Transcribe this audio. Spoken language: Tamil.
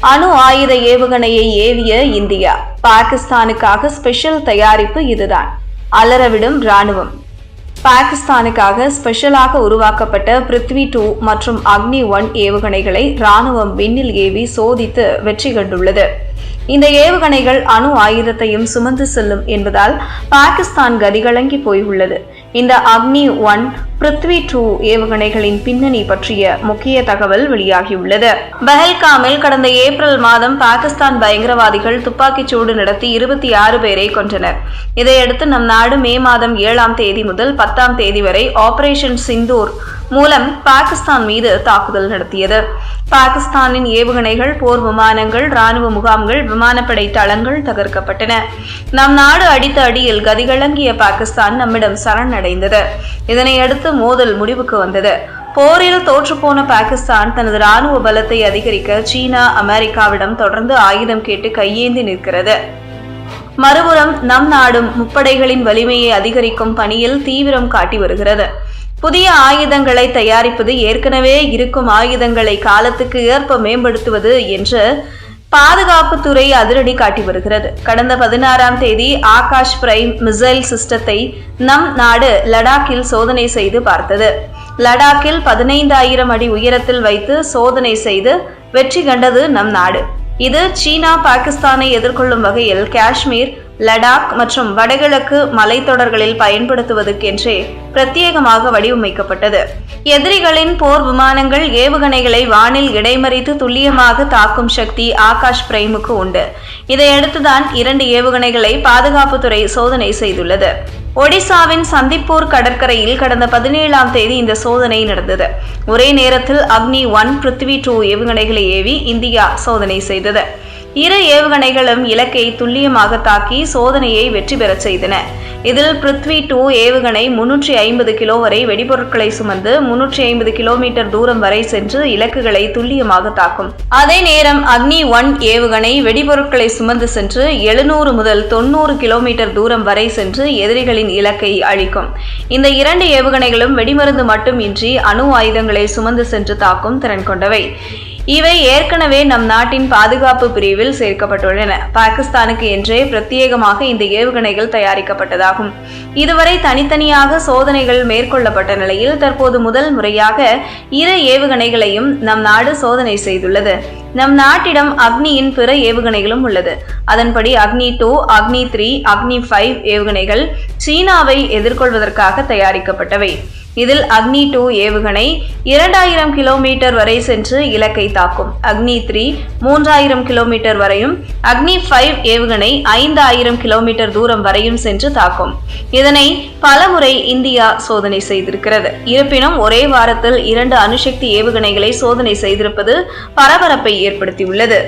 அணு ஆயுத ஏவுகணையை ஏவிய இந்தியா. பாகிஸ்தானுக்காக ஸ்பெஷல் தயாரிப்பு இதுதான். அலறவிடும் ராணுவம். பாகிஸ்தானுக்காக ஸ்பெஷலாக உருவாக்கப்பட்ட பிருத்வி 2 மற்றும் அக்னி 1 ஏவுகணைகளை ராணுவம் விண்ணில் ஏவி சோதித்து வெற்றி கண்டுள்ளது. இந்த ஏவுகணைகள் அணு ஆயுதத்தையும் சுமந்து செல்லும் என்பதால் பாகிஸ்தான் கதிகலங்கி போயுள்ளது. இந்த அக்னி 1, பிருத்வி 2 ஏவுகணைகளின் பின்னணி பற்றிய முக்கிய தகவல் வெளியாகியுள்ளது. பஹல்காமில் கடந்த ஏப்ரல் மாதம் பாகிஸ்தான் பயங்கரவாதிகள் துப்பாக்கிச் சூடு நடத்தி 26 பேரை கொன்றனர். இதையடுத்து நம் நாடு மே மாதம் 7ஆம் தேதி முதல் 10ஆம் தேதி வரை ஆபரேஷன் சிந்தூர் மூலம் பாகிஸ்தான் மீது தாக்குதல் நடத்தியது. பாகிஸ்தானின் ஏவுகணைகள், போர் விமானங்கள், ராணுவ முகாம்கள், விமானப்படை தளங்கள் தகர்க்கப்பட்டன. நம் நாடு அடித்த அடியில் கதிகலங்கிய பாகிஸ்தான் நம்மிடம் சரணடைந்தது. இதனையடுத்து மோதல் முடிவுக்கு வந்தது. போரில் தோற்றுப்போன பாகிஸ்தான் தனது ராணுவ பலத்தை அதிகரிக்க சீனா, அமெரிக்காவிடம் தொடர்ந்து ஆயுதம் கேட்டு கையேந்தி நிற்கிறது. மறுபுறம் நம் நாடும் முப்படைகளின் வலிமையை அதிகரிக்கும் பணியில் தீவிரம் காட்டி வருகிறது. புதிய ஆயுதங்களை தயாரிப்பது, ஏற்கனவே இருக்கும் ஆயுதங்களை காலத்துக்கு ஏற்ப மேம்படுத்துவது என்று பாதுகாப்புத்துறை அதிரடி காட்டி வருகிறது. கடந்த 16ஆம் தேதி ஆகாஷ் பிரைம் மிசைல் சிஸ்டத்தை நம் நாடு லடாக்கில் சோதனை செய்து பார்த்தது. லடாக்கில் 15,000 அடி உயரத்தில் வைத்து சோதனை செய்து வெற்றி கண்டது நம் நாடு. இது சீனா, பாகிஸ்தானை எதிர்கொள்ளும் வகையில் காஷ்மீர், லடாக் மற்றும் வடகிழக்கு மலைத்தொடர்களில் பயன்படுத்துவதற்கென்றே பிரத்யேகமாக வடிவமைக்கப்பட்டது. எதிரிகளின் போர் விமானங்கள், ஏவுகணைகளை வானில் இடைமறித்து துல்லியமாக தாக்கும் சக்தி ஆகாஷ் பிரைமுக்கு உண்டு. இதையடுத்துதான் 2 ஏவுகணைகளை பாதுகாப்புத்துறை சோதனை செய்துள்ளது. ஒடிசாவின் சந்திப்பூர் கடற்கரையில் கடந்த 17ஆம் தேதி இந்த சோதனை நடந்தது. ஒரே நேரத்தில் அக்னி 1, பிருத்வி 2 ஏவுகணைகளை ஏவி இந்தியா சோதனை செய்தது. 2 ஏவுகணைகளும் இலக்கை துல்லியமாக தாக்கி சோதனையை வெற்றி பெறச் செய்தன. இதில் பிருத்வி 2 ஏவுகணை 350 கிலோ வரை வெடிபொருட்களை சுமந்து 350 கிலோமீட்டர் தூரம் வரை சென்று இலக்குகளை துல்லியமாக தாக்கும். அதே நேரம் அக்னி 1 ஏவுகணை வெடிபொருட்களை சுமந்து சென்று 700 முதல் 90 கிலோமீட்டர் தூரம் வரை சென்று எதிரிகளின் இலக்கை அழிக்கும். இந்த 2 ஏவுகணைகளும் வெடிமருந்து மட்டுமின்றி அணு ஆயுதங்களை சுமந்து சென்று தாக்கும் திறன் கொண்டவை. இவை ஏற்கனவே நம் நாட்டின் பாதுகாப்பு பிரிவில் சேர்க்கப்பட்டுள்ளன. பாகிஸ்தானுக்கு என்றே பிரத்யேகமாக இந்த ஏவுகணைகள் தயாரிக்கப்பட்டதாகும். இதுவரை தனித்தனியாக சோதனைகள் மேற்கொள்ளப்பட்ட நிலையில் தற்போது முதல் முறையாக 2 ஏவுகணைகளையும் நம் நாடு சோதனை செய்துள்ளது. நம் நாட்டிடம் அக்னியின் பிற ஏவுகணைகளும் உள்ளது. அதன்படி அக்னி 2, அக்னி 3, அக்னி 5 ஏவுகணைகள் சீனாவை எதிர்கொள்வதற்காக தயாரிக்கப்பட்டவை. இதில் அக்னி 2 ஏவுகணை 2000 கிலோமீட்டர் வரை சென்று இலக்கை தாக்கும். அக்னி 3 3000 கிலோமீட்டர் வரையும், அக்னி 5 ஏவுகணை 5000 கிலோமீட்டர் தூரம் வரையும் சென்று தாக்கும். இதனை பலமுறை இந்தியா சோதனை செய்திருக்கிறது. இருப்பினும் ஒரே வாரத்தில் 2 அணுசக்தி ஏவுகணைகளை சோதனை செய்திருப்பது பரபரப்பை ஏற்படுத்தியுள்ளது.